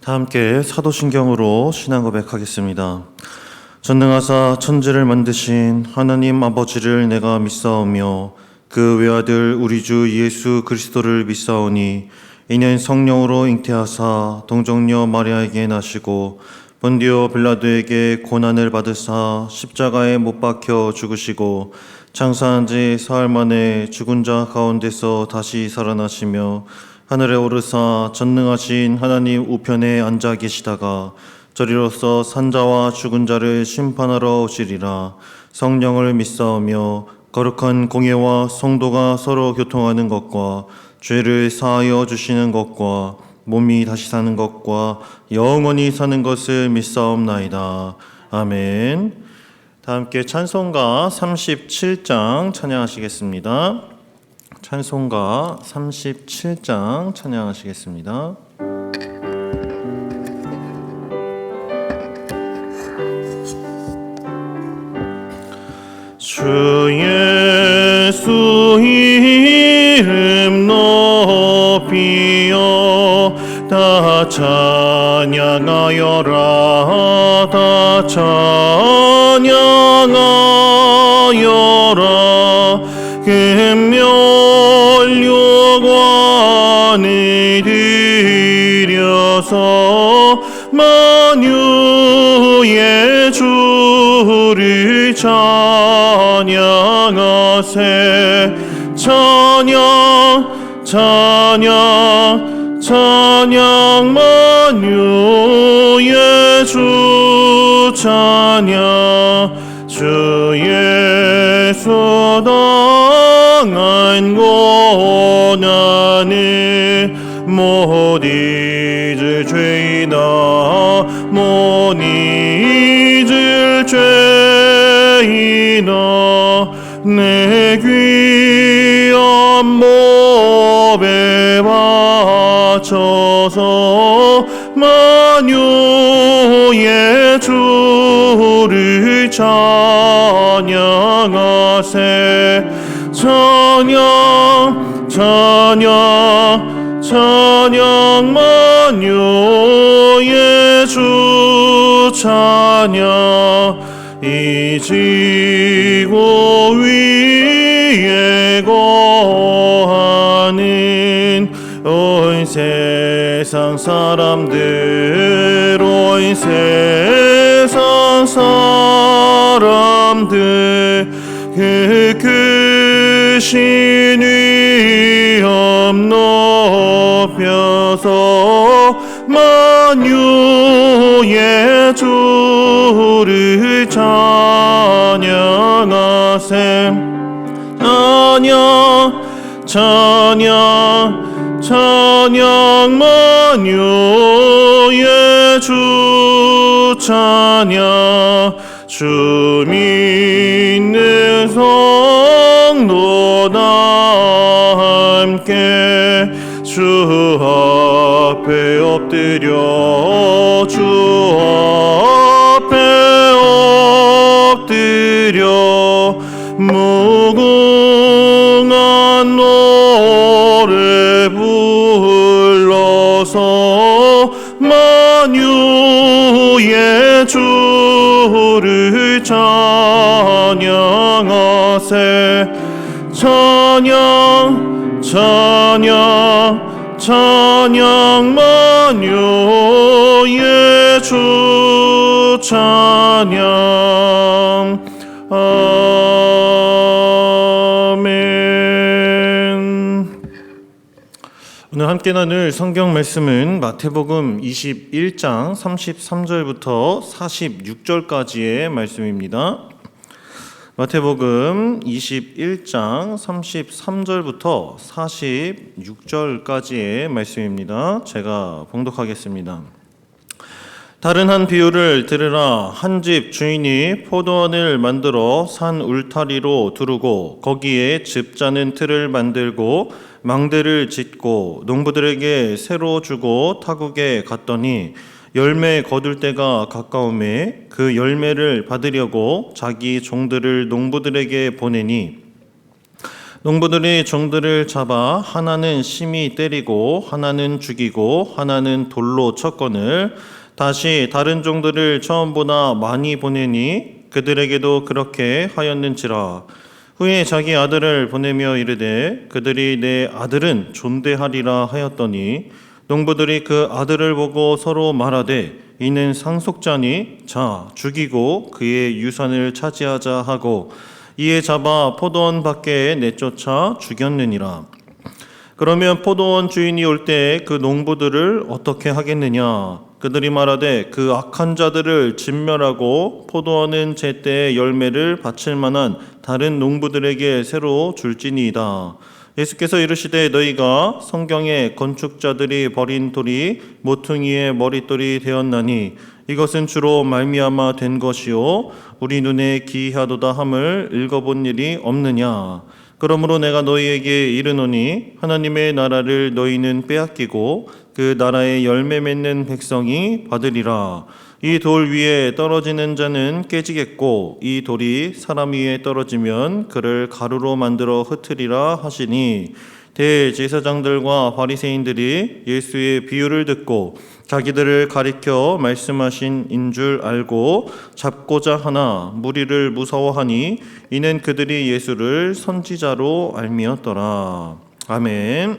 다 함께 사도신경으로 신앙 고백하겠습니다. 전능하사 천지를 만드신 하나님 아버지를 내가 믿사오며 그 외아들 우리 주 예수 그리스도를 믿사오니 이는 성령으로 잉태하사 동정녀 마리아에게 나시고 본디오 빌라도에게 고난을 받으사 십자가에 못 박혀 죽으시고 장사한 지 사흘 만에 죽은 자 가운데서 다시 살아나시며 하늘에 오르사 전능하신 하나님 우편에 앉아 계시다가 저리로서 산자와 죽은 자를 심판하러 오시리라. 성령을 믿사오며 거룩한 공예와 성도가 서로 교통하는 것과 죄를 사하여 주시는 것과 몸이 다시 사는 것과 영원히 사는 것을 믿사옵나이다. 아멘. 다 함께 찬송가 37장 찬양하시겠습니다. 찬송가 37장 찬양하시겠습니다. 주 예수 이름 높이어 다 찬양하여라. 다 찬양하여라. 금멸요관을 들여서 만유의 주를 찬양하세. 찬양 찬양 찬양 만유의 주 찬양. 주 예수 당한 고난을 못 잊을 죄이나 못 잊을 죄이나 내 귀한 몸에 바쳐서 만유의 주를 찬양하세. 찬양 찬양 찬양 만유의 주 찬양. 이 지구 위에 거하는 온 세상 사람들 온 세상 사람들 그 크신 위엄 높여서 만유의 주를 찬양하세. 찬양 찬양 찬양 만유의 주 찬양. 주 믿는 성도 다 함께 주 앞에 엎드려 주 앞에 엎드려 무궁한 노래 불러서 만유의 주를 찬양하세. 찬양 찬양 찬양 만유의 주 찬양. 아멘. 오늘 함께 나눌 성경 말씀은 마태복음 21장 33절부터 46절까지의 말씀입니다. 마태복음 21장 33절부터 46절까지의 말씀입니다. 제가 봉독하겠습니다. 다른 한 비유를 들으라. 한 집 주인이 포도원을 만들어 산 울타리로 두르고 거기에 즙 짜는 틀을 만들고 망대를 짓고 농부들에게 새로 주고 타국에 갔더니 열매 거둘 때가 가까우매 그 열매를 받으려고 자기 종들을 농부들에게 보내니 농부들이 종들을 잡아 하나는 심히 때리고 하나는 죽이고 하나는 돌로 쳤거늘 다시 다른 종들을 처음보다 많이 보내니 그들에게도 그렇게 하였는지라. 후에 자기 아들을 보내며 이르되 그들이 내 아들은 존대하리라 하였더니 농부들이 그 아들을 보고 서로 말하되 이는 상속자니 자 죽이고 그의 유산을 차지하자 하고 이에 잡아 포도원 밖에 내쫓아 죽였느니라. 그러면 포도원 주인이 올 때 그 농부들을 어떻게 하겠느냐? 그들이 말하되 그 악한 자들을 진멸하고 포도원은 제때의 열매를 바칠 만한 다른 농부들에게 새로 줄지니이다. 예수께서 이르시되 너희가 성경에 건축자들이 버린 돌이 모퉁이의 머릿돌이 되었나니 이것은 주로 말미암아 된 것이요 우리 눈에 기이하도다 함을 읽어본 일이 없느냐. 그러므로 내가 너희에게 이르노니 하나님의 나라를 너희는 빼앗기고 그 나라의 열매 맺는 백성이 받으리라. 이 돌 위에 떨어지는 자는 깨지겠고 이 돌이 사람 위에 떨어지면 그를 가루로 만들어 흩으리라 하시니 대제사장들과 바리새인들이 예수의 비유를 듣고 자기들을 가리켜 말씀하신 인 줄 알고 잡고자 하나 무리를 무서워하니 이는 그들이 예수를 선지자로 알미었더라. 아멘.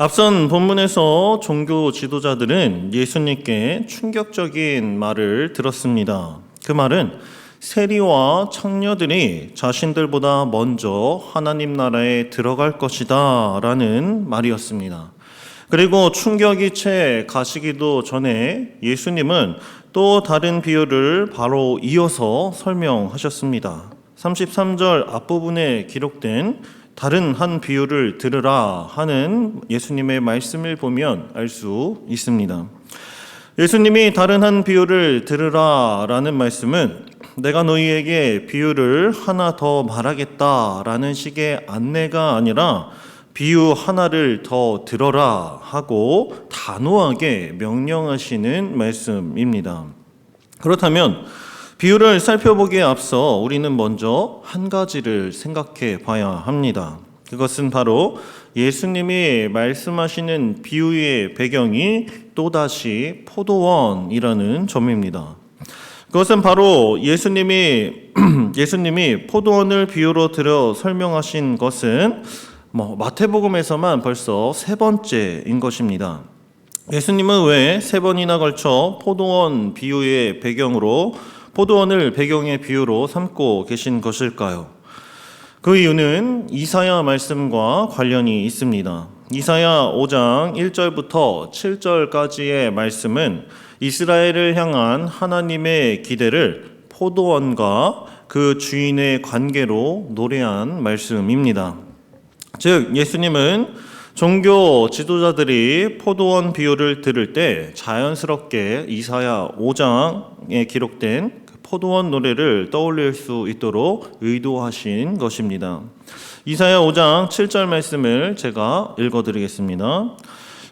앞선 본문에서 종교 지도자들은 예수님께 충격적인 말을 들었습니다. 그 말은 세리와 창녀들이 자신들보다 먼저 하나님 나라에 들어갈 것이다 라는 말이었습니다. 그리고 충격이 채 가시기도 전에 예수님은 또 다른 비유를 바로 이어서 설명하셨습니다. 33절 앞부분에 기록된 다른 한 비유를 들으라 하는 예수님의 말씀을 보면 알 수 있습니다. 예수님이 다른 한 비유를 들으라 라는 말씀은 내가 너희에게 비유를 하나 더 말하겠다 라는 식의 안내가 아니라 비유 하나를 더 들어라 하고 단호하게 명령하시는 말씀입니다. 그렇다면 비유를 살펴보기에 앞서 우리는 먼저 한 가지를 생각해 봐야 합니다. 그것은 바로 예수님이 말씀하시는 비유의 배경이 또다시 포도원이라는 점입니다. 그것은 바로 예수님이 포도원을 비유로 들어 설명하신 것은 마태복음에서만 벌써 세 번째인 것입니다. 예수님은 왜 세 번이나 걸쳐 포도원 비유의 배경으로 포도원을 배경의 비유로 삼고 계신 것일까요? 그 이유는 이사야 말씀과 관련이 있습니다. 이사야 5장 1절부터 7절까지의 말씀은 이스라엘을 향한 하나님의 기대를 포도원과 그 주인의 관계로 노래한 말씀입니다. 즉 예수님은 종교 지도자들이 포도원 비유를 들을 때 자연스럽게 이사야 5장에 기록된 포도원 노래를 떠올릴 수 있도록 의도하신 것입니다. 이사야 5장 7절 말씀을 제가 읽어드리겠습니다.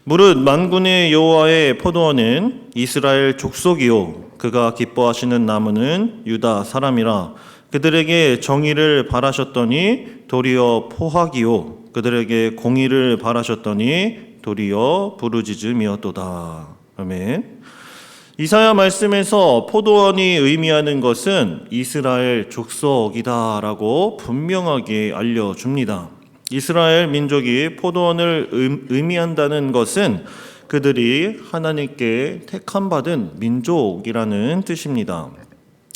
무릇 만군의 여호와의 포도원은 이스라엘 족속이요 그가 기뻐하시는 나무는 유다 사람이라. 그들에게 정의를 바라셨더니 도리어 포악이요 그들에게 공의를 바라셨더니 도리어 부르짖음이었도다. 아멘. 이사야 말씀에서 포도원이 의미하는 것은 이스라엘 족속이다라고 분명하게 알려줍니다. 이스라엘 민족이 포도원을 의미한다는 것은 그들이 하나님께 택함받은 민족이라는 뜻입니다.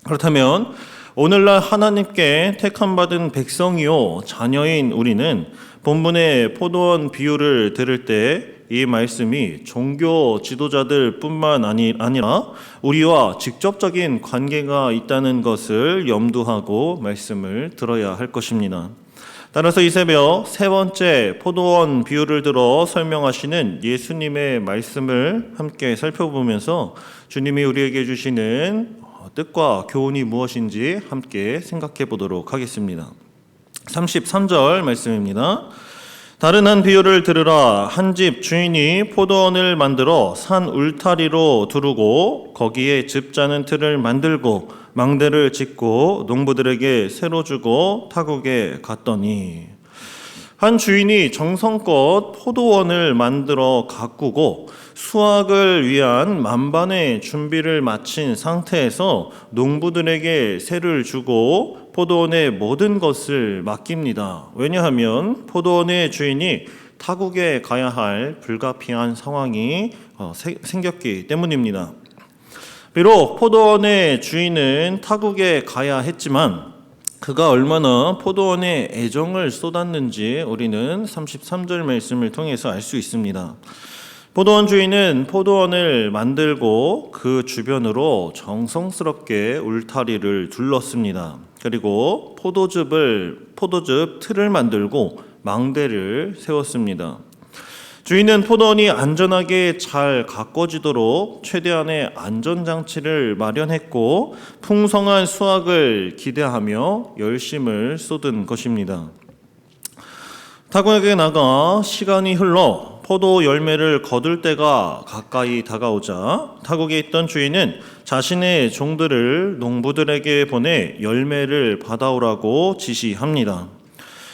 그렇다면 오늘날 하나님께 택함받은 백성이요 자녀인 우리는 본문의 포도원 비유를 들을 때 이 말씀이 종교 지도자들 뿐만 아니라 우리와 직접적인 관계가 있다는 것을 염두하고 말씀을 들어야 할 것입니다. 따라서 이 새벽 세 번째 포도원 비유를 들어 설명하시는 예수님의 말씀을 함께 살펴보면서 주님이 우리에게 주시는 뜻과 교훈이 무엇인지 함께 생각해 보도록 하겠습니다. 33절 말씀입니다. 다른 한 비유를 들으라. 한 집 주인이 포도원을 만들어 산 울타리로 두르고 거기에 즙 짜는 틀을 만들고 망대를 짓고 농부들에게 새로 주고 타국에 갔더니 한 주인이 정성껏 포도원을 만들어 가꾸고 수확을 위한 만반의 준비를 마친 상태에서 농부들에게 새를 주고 포도원의 모든 것을 맡깁니다. 왜냐하면 포도원의 주인이 타국에 가야 할 불가피한 상황이 생겼기 때문입니다. 비록 포도원의 주인은 타국에 가야 했지만 그가 얼마나 포도원에 애정을 쏟았는지 우리는 33절 말씀을 통해서 알 수 있습니다. 포도원 주인은 포도원을 만들고 그 주변으로 정성스럽게 울타리를 둘렀습니다. 그리고 포도즙 틀을 만들고 망대를 세웠습니다. 주인은 포도원이 안전하게 잘 가꿔지도록 최대한의 안전장치를 마련했고 풍성한 수확을 기대하며 열심을 쏟은 것입니다. 타국에 나가 시간이 흘러 포도 열매를 거둘 때가 가까이 다가오자 타국에 있던 주인은 자신의 종들을 농부들에게 보내 열매를 받아오라고 지시합니다.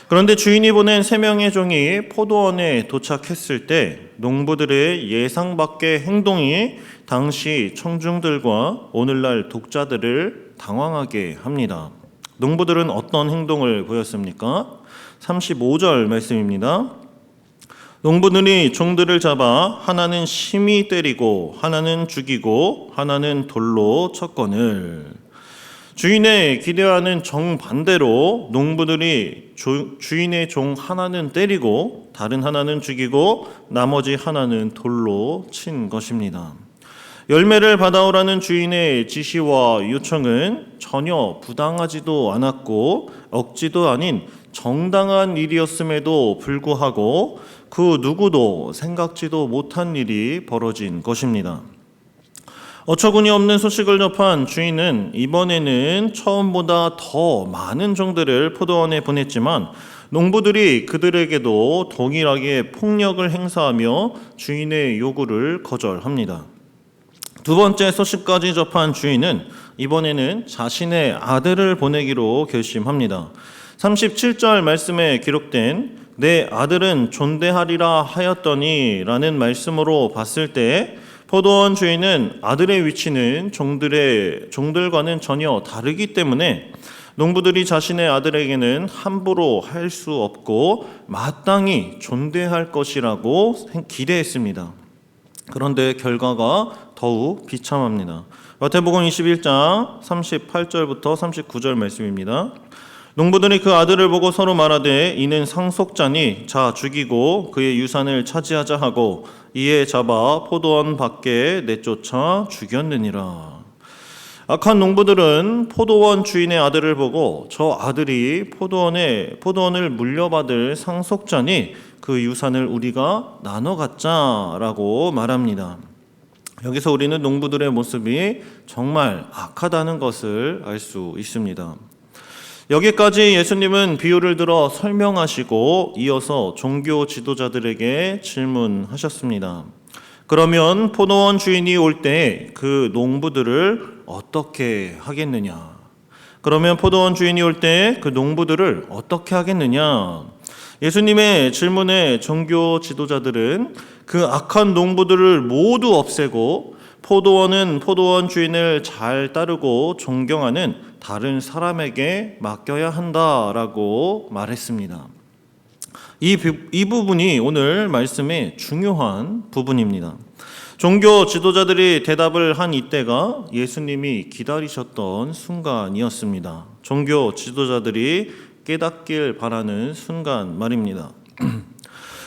그런데 주인이 보낸 3명의 종이 포도원에 도착했을 때 농부들의 예상 밖의 행동이 당시 청중들과 오늘날 독자들을 당황하게 합니다. 농부들은 어떤 행동을 보였습니까? 35절 말씀입니다. 농부들이 종들을 잡아 하나는 심히 때리고 하나는 죽이고 하나는 돌로 쳤거늘. 주인의 기대와는 정반대로 농부들이 주인의 종 하나는 때리고 다른 하나는 죽이고 나머지 하나는 돌로 친 것입니다. 열매를 받아오라는 주인의 지시와 요청은 전혀 부당하지도 않았고 억지도 아닌 정당한 일이었음에도 불구하고 그 누구도 생각지도 못한 일이 벌어진 것입니다. 어처구니 없는 소식을 접한 주인은 이번에는 처음보다 더 많은 종들을 포도원에 보냈지만 농부들이 그들에게도 동일하게 폭력을 행사하며 주인의 요구를 거절합니다. 두 번째 소식까지 접한 주인은 이번에는 자신의 아들을 보내기로 결심합니다. 37절 말씀에 기록된 내 아들은 존대하리라 하였더니 라는 말씀으로 봤을 때 포도원 주인은 아들의 위치는 종들과는 전혀 다르기 때문에 농부들이 자신의 아들에게는 함부로 할 수 없고 마땅히 존대할 것이라고 기대했습니다. 그런데 결과가 더욱 비참합니다. 마태복음 21장 38절부터 39절 말씀입니다. 농부들이 그 아들을 보고 서로 말하되 이는 상속자니 자 죽이고 그의 유산을 차지하자 하고 이에 잡아 포도원 밖에 내쫓아 죽였느니라. 악한 농부들은 포도원 주인의 아들을 보고 저 아들이 포도원을 물려받을 상속자니 그 유산을 우리가 나눠 갖자라고 말합니다. 여기서 우리는 농부들의 모습이 정말 악하다는 것을 알 수 있습니다. 여기까지 예수님은 비유를 들어 설명하시고 이어서 종교 지도자들에게 질문하셨습니다. 그러면 포도원 주인이 올 때 그 농부들을 어떻게 하겠느냐? 그러면 포도원 주인이 올 때 그 농부들을 어떻게 하겠느냐? 예수님의 질문에 종교 지도자들은 그 악한 농부들을 모두 없애고 포도원은 포도원 주인을 잘 따르고 존경하는 다른 사람에게 맡겨야 한다라고 말했습니다. 이 부분이 오늘 말씀의 중요한 부분입니다. 종교 지도자들이 대답을 한 이때가 예수님이 기다리셨던 순간이었습니다. 종교 지도자들이 깨닫길 바라는 순간 말입니다.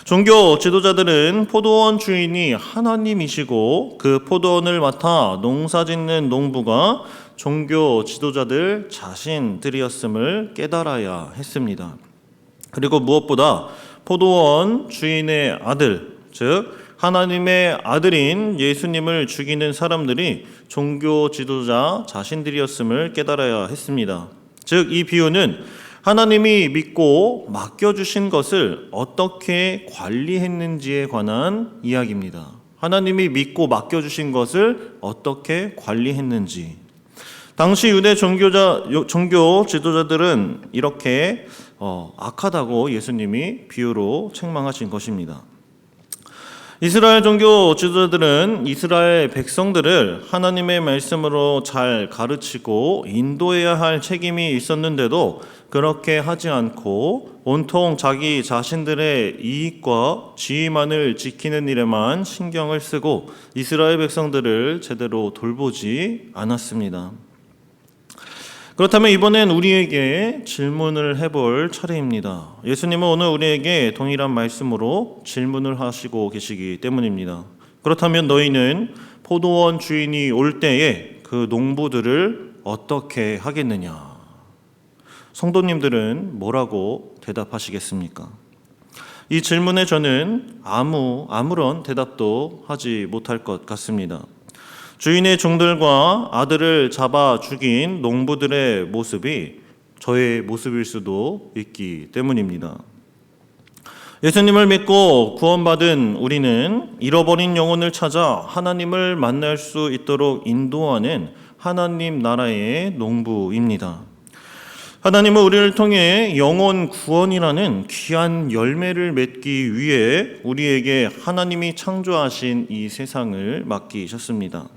종교 지도자들은 포도원 주인이 하나님이시고 그 포도원을 맡아 농사짓는 농부가 종교 지도자들 자신들이었음을 깨달아야 했습니다. 그리고 무엇보다 포도원 주인의 아들, 즉 하나님의 아들인 예수님을 죽이는 사람들이 종교 지도자 자신들이었음을 깨달아야 했습니다. 즉 이 비유는 하나님이 믿고 맡겨주신 것을 어떻게 관리했는지에 관한 이야기입니다. 하나님이 믿고 맡겨주신 것을 어떻게 관리했는지. 당시 유대 종교 지도자들은 이렇게 악하다고 예수님이 비유로 책망하신 것입니다. 이스라엘 종교 지도자들은 이스라엘 백성들을 하나님의 말씀으로 잘 가르치고 인도해야 할 책임이 있었는데도 그렇게 하지 않고 온통 자기 자신들의 이익과 지위만을 지키는 일에만 신경을 쓰고 이스라엘 백성들을 제대로 돌보지 않았습니다. 그렇다면 이번엔 우리에게 질문을 해볼 차례입니다. 예수님은 오늘 우리에게 동일한 말씀으로 질문을 하시고 계시기 때문입니다. 그렇다면 너희는 포도원 주인이 올 때에 그 농부들을 어떻게 하겠느냐? 성도님들은 뭐라고 대답하시겠습니까? 이 질문에 저는 아무런 대답도 하지 못할 것 같습니다. 주인의 종들과 아들을 잡아 죽인 농부들의 모습이 저의 모습일 수도 있기 때문입니다. 예수님을 믿고 구원받은 우리는 잃어버린 영혼을 찾아 하나님을 만날 수 있도록 인도하는 하나님 나라의 농부입니다. 하나님은 우리를 통해 영혼 구원이라는 귀한 열매를 맺기 위해 우리에게 하나님이 창조하신 이 세상을 맡기셨습니다.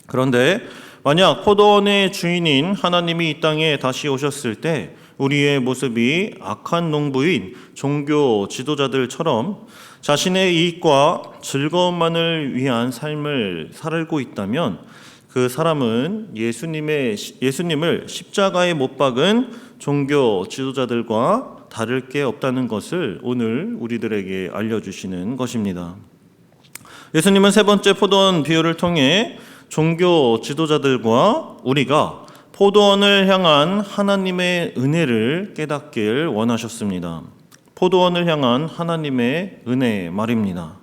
그런데 만약 포도원의 주인인 하나님이 이 땅에 다시 오셨을 때 우리의 모습이 악한 농부인 종교 지도자들처럼 자신의 이익과 즐거움만을 위한 삶을 살고 있다면 그 사람은 예수님을 십자가에 못 박은 종교 지도자들과 다를 게 없다는 것을 오늘 우리들에게 알려주시는 것입니다. 예수님은 세 번째 포도원 비유를 통해 종교 지도자들과 우리가 포도원을 향한 하나님의 은혜를 깨닫길 원하셨습니다. 포도원을 향한 하나님의 은혜 말입니다.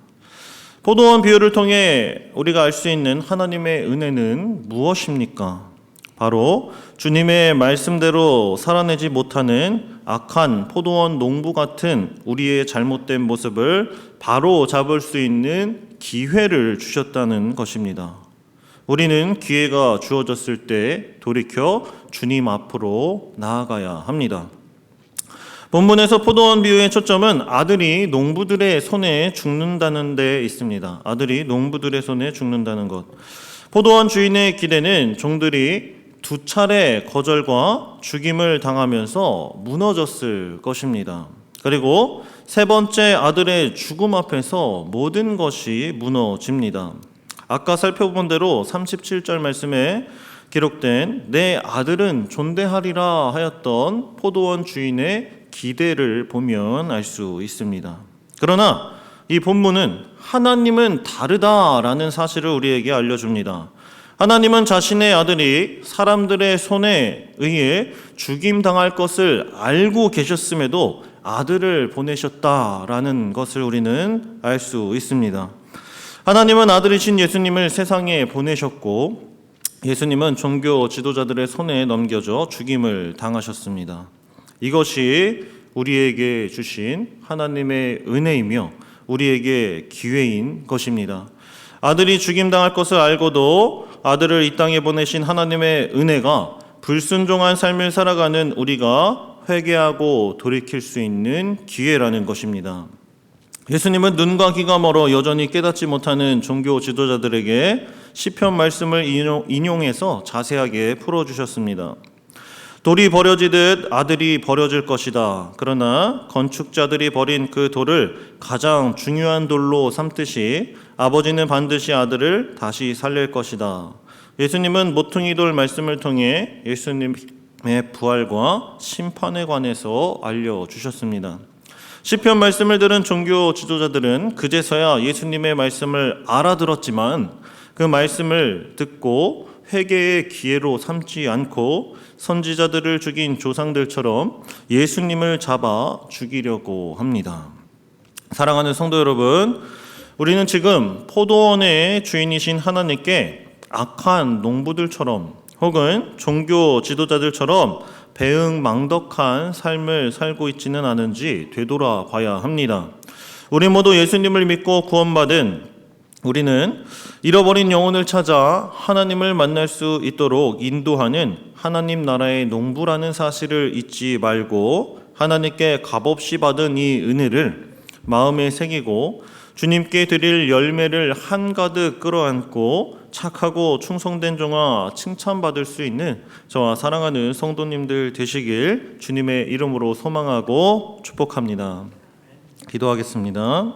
포도원 비유를 통해 우리가 알 수 있는 하나님의 은혜는 무엇입니까? 바로 주님의 말씀대로 살아내지 못하는 악한 포도원 농부 같은 우리의 잘못된 모습을 바로 잡을 수 있는 기회를 주셨다는 것입니다. 우리는 기회가 주어졌을 때 돌이켜 주님 앞으로 나아가야 합니다. 본문에서 포도원 비유의 초점은 아들이 농부들의 손에 죽는다는 데 있습니다. 아들이 농부들의 손에 죽는다는 것. 포도원 주인의 기대는 종들이 두 차례 거절과 죽임을 당하면서 무너졌을 것입니다. 그리고 세 번째 아들의 죽음 앞에서 모든 것이 무너집니다. 아까 살펴본 대로 37절 말씀에 기록된 내 아들은 존대하리라 하였던 포도원 주인의 기대를 보면 알 수 있습니다. 그러나 이 본문은 하나님은 다르다라는 사실을 우리에게 알려줍니다. 하나님은 자신의 아들이 사람들의 손에 의해 죽임당할 것을 알고 계셨음에도 아들을 보내셨다라는 것을 우리는 알 수 있습니다. 하나님은 아들이신 예수님을 세상에 보내셨고 예수님은 종교 지도자들의 손에 넘겨져 죽임을 당하셨습니다. 이것이 우리에게 주신 하나님의 은혜이며 우리에게 기회인 것입니다. 아들이 죽임당할 것을 알고도 아들을 이 땅에 보내신 하나님의 은혜가 불순종한 삶을 살아가는 우리가 회개하고 돌이킬 수 있는 기회라는 것입니다. 예수님은 눈과 귀가 멀어 여전히 깨닫지 못하는 종교 지도자들에게 시편 말씀을 인용해서 자세하게 풀어주셨습니다. 돌이 버려지듯 아들이 버려질 것이다. 그러나 건축자들이 버린 그 돌을 가장 중요한 돌로 삼듯이 아버지는 반드시 아들을 다시 살릴 것이다. 예수님은 모퉁이 돌 말씀을 통해 예수님의 부활과 심판에 관해서 알려주셨습니다. 시편 말씀을 들은 종교 지도자들은 그제서야 예수님의 말씀을 알아들었지만 그 말씀을 듣고 회개의 기회로 삼지 않고 선지자들을 죽인 조상들처럼 예수님을 잡아 죽이려고 합니다. 사랑하는 성도 여러분, 우리는 지금 포도원의 주인이신 하나님께 악한 농부들처럼 혹은 종교 지도자들처럼 배응망덕한 삶을 살고 있지는 않은지 되돌아봐야 합니다. 우리 모두 예수님을 믿고 구원받은 우리는 잃어버린 영혼을 찾아 하나님을 만날 수 있도록 인도하는 하나님 나라의 농부라는 사실을 잊지 말고 하나님께 값없이 받은 이 은혜를 마음에 새기고 주님께 드릴 열매를 한가득 끌어안고 착하고 충성된 종아 칭찬받을 수 있는 저와 사랑하는 성도님들 되시길 주님의 이름으로 소망하고 축복합니다. 기도하겠습니다.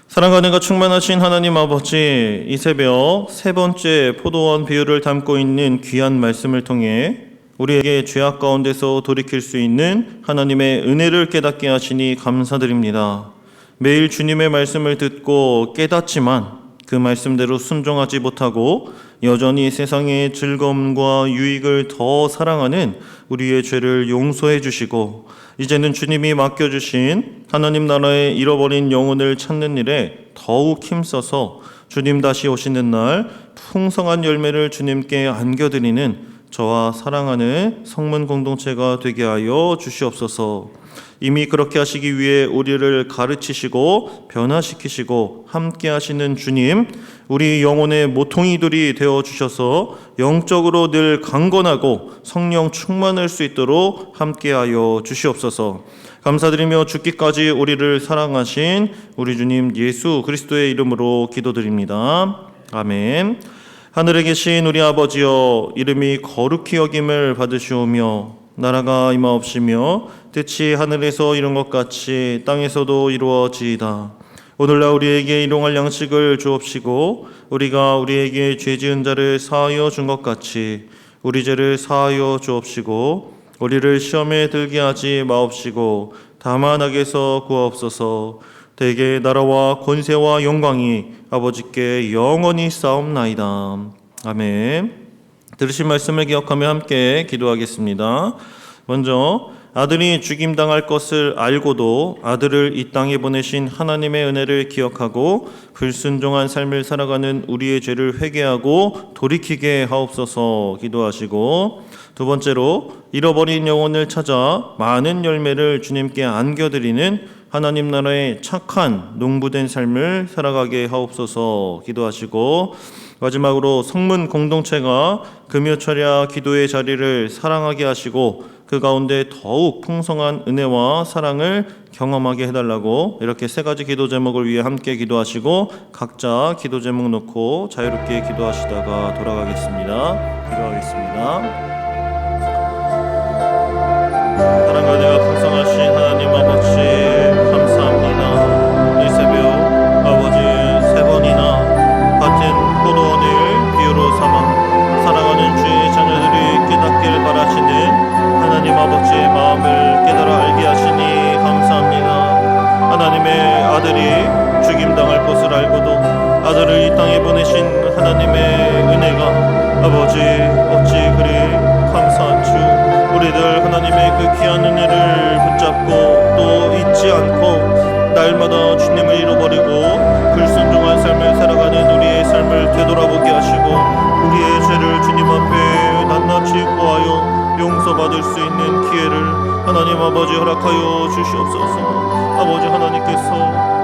사랑과 은혜가 충만하신 하나님 아버지, 이 새벽 세 번째 포도원 비유를 담고 있는 귀한 말씀을 통해 우리에게 죄악 가운데서 돌이킬 수 있는 하나님의 은혜를 깨닫게 하시니 감사드립니다. 매일 주님의 말씀을 듣고 깨닫지만 그 말씀대로 순종하지 못하고 여전히 세상의 즐거움과 유익을 더 사랑하는 우리의 죄를 용서해 주시고 이제는 주님이 맡겨주신 하나님 나라의 잃어버린 영혼을 찾는 일에 더욱 힘써서 주님 다시 오시는 날 풍성한 열매를 주님께 안겨드리는 저와 사랑하는 성문 공동체가 되게 하여 주시옵소서. 이미 그렇게 하시기 위해 우리를 가르치시고 변화시키시고 함께 하시는 주님, 우리 영혼의 모퉁이들이 되어주셔서 영적으로 늘 강건하고 성령 충만할 수 있도록 함께하여 주시옵소서. 감사드리며 죽기까지 우리를 사랑하신 우리 주님 예수 그리스도의 이름으로 기도드립니다. 아멘. 하늘에 계신 우리 아버지여, 이름이 거룩히 여김을 받으시오며 나라가 임하옵시며 뜻이 하늘에서 이룬 것 같이 땅에서도 이루어지이다. 오늘날 우리에게 일용할 양식을 주옵시고 우리가 우리에게 죄 지은 자를 사하여 준 것 같이 우리 죄를 사하여 주옵시고 우리를 시험에 들게 하지 마옵시고 다만 악에서 구하옵소서. 대개 나라와 권세와 영광이 아버지께 영원히 싸움나이다. 아멘. 들으신 말씀을 기억하며 함께 기도하겠습니다. 먼저 아들이 죽임당할 것을 알고도 아들을 이 땅에 보내신 하나님의 은혜를 기억하고 불순종한 삶을 살아가는 우리의 죄를 회개하고 돌이키게 하옵소서 기도하시고, 두 번째로 잃어버린 영혼을 찾아 많은 열매를 주님께 안겨드리는 하나님 나라의 착한 농부된 삶을 살아가게 하옵소서 기도하시고, 마지막으로 성문 공동체가 금요철야 기도의 자리를 사랑하게 하시고 그 가운데 더욱 풍성한 은혜와 사랑을 경험하게 해달라고, 이렇게 세 가지 기도 제목을 위해 함께 기도하시고 각자 기도 제목 놓고 자유롭게 기도하시다가 돌아가겠습니다. 기도하겠습니다. 사랑과 은혜가 풍성하신 하나님 아버지, 감사합니다. 이 새벽 아버지 세 번이나 같은 포도원을 비유로 삼아 사랑하는 주의 자녀들이 깨닫길 바라시는 하나님 아버지의 마음을 깨달아 알게 하시니 감사합니다. 하나님의 아들이 죽임당할 것을 알고도 아들을 이 땅에 보내신 하나님의 은혜가 아버지 어찌 그리 감사한 주, 우리들 하나님의 그 귀한 은혜를 붙잡고 또 잊지 않고 날마다 주님을 잃어버리고 불순종한 삶을 살아가는 우리의 삶을 되돌아보게 하시고 우리의 죄를 주님 앞에 낱낱이 구하여 용서받을 수 있는 기회를 하나님 아버지 허락하여 주시옵소서. 아버지 하나님께서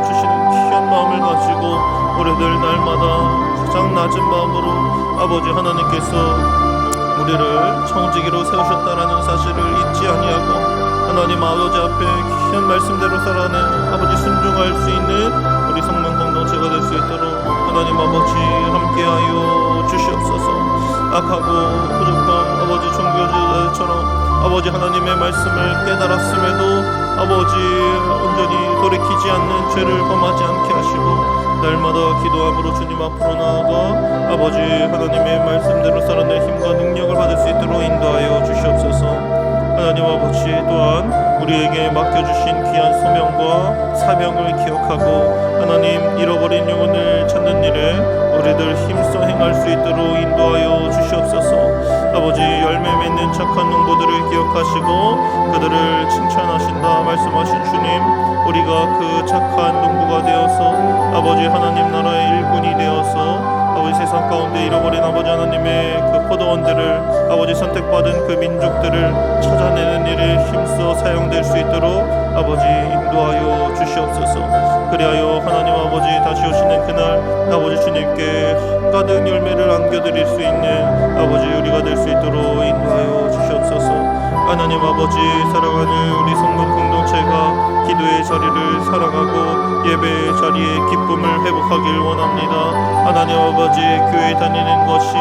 주시는 귀한 마음을 가지고 우리들 날마다 가장 낮은 마음으로 아버지 하나님께서 우리를 청지기로 세우셨다라는 사실을 잊지 아니하고 하나님 아버지 앞에 귀한 말씀대로 살아내 아버지 순종할 수 있는 우리 성문 공동체가 될 수 있도록 하나님 아버지 함께하여 주시옵소서. 악하고 부족한 아버지 종교지들처럼 아버지 하나님의 말씀을 깨달았음에도 아버지 온전히 돌이키지 않는 죄를 범하지 않게 하시고 날마다 기도함으로 주님 앞으로 나아가 아버지 하나님의 말씀대로 살아낼 힘과 능력을 받을 수 있도록 인도하여 주시옵소서. 하나님 아버지 또한 우리에게 맡겨주신 귀한 소명과 사명을 기억하고 하나님 잃어버린 영혼을 찾는 일에 우리들 힘써 행할 수 있도록 인도하여 주시옵소서. 아버지 열매 맺는 착한 농부들을 기억하시고 그들을 칭찬하고 원하신다 말씀하신 주님, 우리가 그 착한 농부가 되어서 아버지 하나님 나라의 일꾼이 되어서 아버지 세상 가운데 잃어버린 아버지 하나님의 그 포도원들을 아버지 선택받은 그 민족들을 찾아내는 일에 힘써 사용될 수 있도록 아버지 인도하여 주시옵소서. 그리하여 하나님 아버지 다시 오시는 그날 아버지 주님께 한가득 열매를 안겨드릴 수 있는 아버지 우리가 될 수 있도록 인도하여 주시옵소서. 하나님 아버지, 사랑하는 우리 성문 공동체가 기도의 자리를 살아가고 예배의 자리에 기쁨을 회복하길 원합니다. 하나님 아버지, 교회 다니는 것이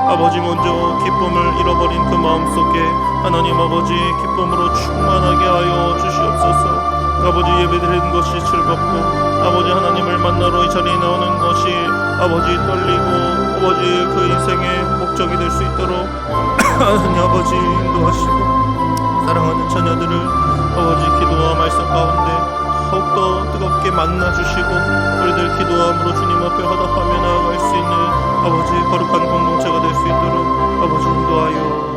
아버지 먼저 기쁨을 잃어버린 그 마음속에 하나님 아버지 기쁨으로 충만하게 하여 주시옵소서. 아버지, 예배드리는 것이 즐겁고 아버지 하나님을 만나러 이 자리에 나오는 것이 아버지 떨리고 아버지 그 인생의 목적이 될 수 있도록 하나님 아버지 인도하시고, 사랑하는 자녀들을 아버지 기도와 말씀 가운데 더욱더 뜨겁게 만나주시고 우리들 기도함으로 주님 앞에 화답하며 나아갈 수 있는 아버지 거룩한 공동체가 될 수 있도록 아버지 인도하여